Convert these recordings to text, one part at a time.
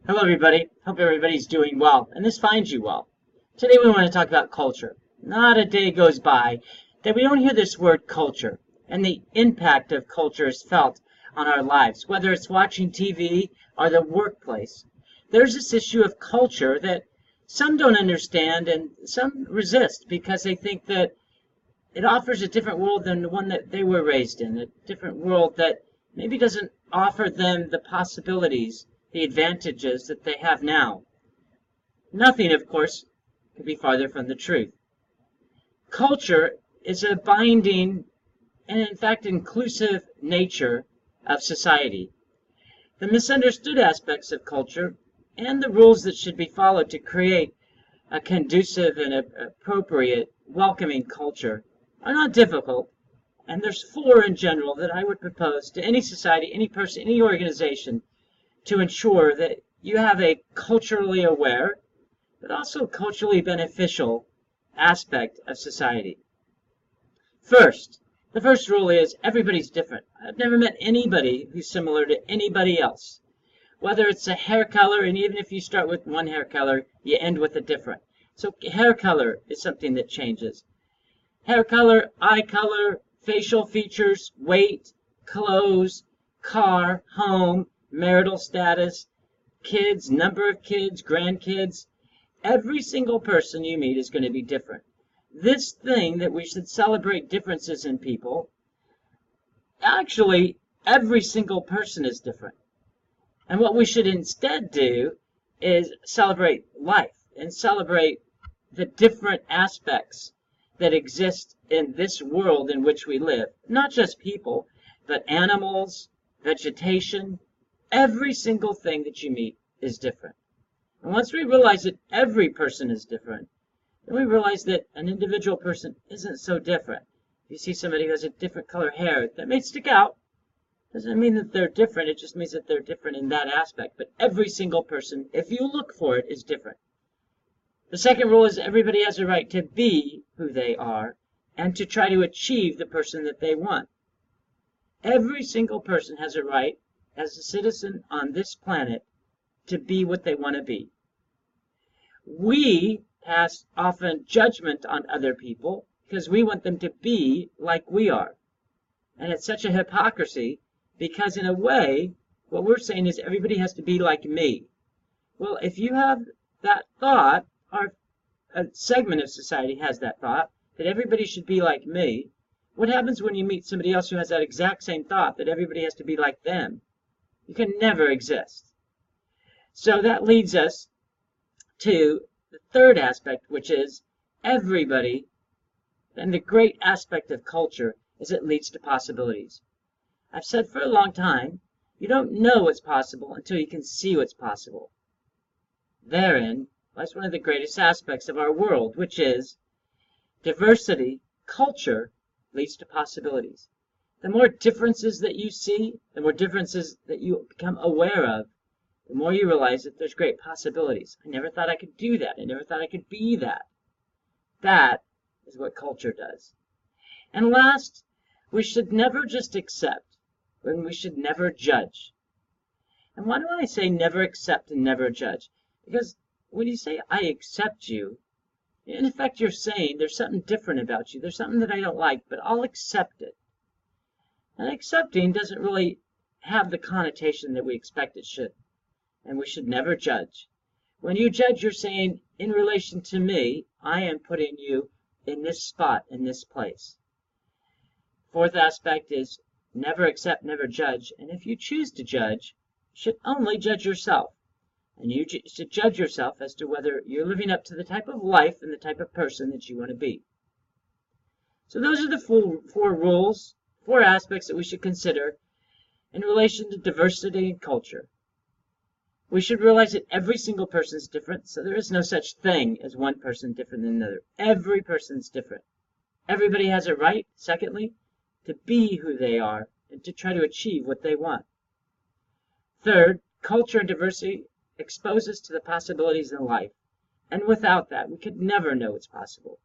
Hello, everybody. Hope everybody's doing well, and this finds you well. Today we want to talk about culture. Not a day goes by that we don't hear this word culture, and the impact of culture is felt on our lives, whether it's watching TV or the workplace. There's this issue of culture that some don't understand and some resist because they think that it offers a different world than the one that they were raised in, a different world that maybe doesn't offer them the possibilities, the advantages that they have now. Nothing, of course, could be farther from the truth. Culture is a binding and, in fact, inclusive nature of society. The misunderstood aspects of culture and the rules that should be followed to create a conducive and appropriate, welcoming culture are not difficult, and there's four in general that I would propose to any society, any person, any organization to ensure that you have a culturally aware, but also culturally beneficial aspect of society. First, the first rule is everybody's different. I've never met anybody who's similar to anybody else. Whether it's a hair color, and even if you start with one hair color, you end with a different. So hair color is something that changes. Hair color, eye color, facial features, weight, clothes, car, home, marital status, kids, number of kids, grandkids. Every single person you meet is going to be different. This thing that we should celebrate differences in people, actually, every single person is different. And what we should instead do is celebrate life and celebrate the different aspects that exist in this world in which we live. Not just people, but animals, vegetation. Every single thing that you meet is different. And once we realize that every person is different, then we realize that an individual person isn't so different. If you see somebody who has a different color hair, that may stick out. Doesn't mean that they're different, it just means that they're different in that aspect. But every single person, if you look for it, is different. The second rule is everybody has a right to be who they are and to try to achieve the person that they want. Every single person has a right, as a citizen on this planet, to be what they want to be. We pass often judgment on other people because we want them to be like we are. And it's such a hypocrisy because in a way, what we're saying is everybody has to be like me. Well, if you have that thought, or a segment of society has that thought, that everybody should be like me, what happens when you meet somebody else who has that exact same thought, that everybody has to be like them? You can never exist. So that leads us to the third aspect, which is everybody, and the great aspect of culture is it leads to possibilities. I've said for a long time, you don't know what's possible until you can see what's possible. Therein lies one of the greatest aspects of our world, which is diversity. Culture leads to possibilities. The more differences that you see, the more differences that you become aware of, the more you realize that there's great possibilities. I never thought I could do that. I never thought I could be that. That is what culture does. And last, we should never just accept, when we should never judge. And why do I say never accept and never judge? Because when you say, I accept you, in effect you're saying there's something different about you. There's something that I don't like, but I'll accept it. And accepting doesn't really have the connotation that we expect it should. And we should never judge. When you judge, you're saying, in relation to me, I am putting you in this spot, in this place. Fourth aspect is never accept, never judge. And if you choose to judge, you should only judge yourself. And you should judge yourself as to whether you're living up to the type of life and the type of person that you want to be. So those are the four rules, four aspects that we should consider in relation to diversity and culture. We should realize that every single person is different, so there is no such thing as one person different than another. Every person is different. Everybody has a right, secondly, to be who they are and to try to achieve what they want. Third, culture and diversity expose us to the possibilities in life, and without that, we could never know what's possible.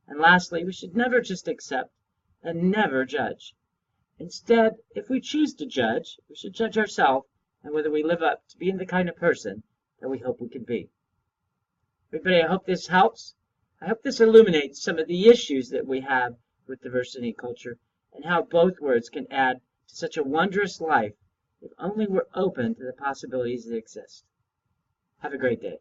And lastly, we should never just accept and never judge. Instead, if we choose to judge, we should judge ourselves and whether we live up to being the kind of person that we hope we can be. Everybody, I hope this helps. I hope this illuminates some of the issues that we have with diversity and culture, and how both words can add to such a wondrous life if only we're open to the possibilities that exist. Have a great day.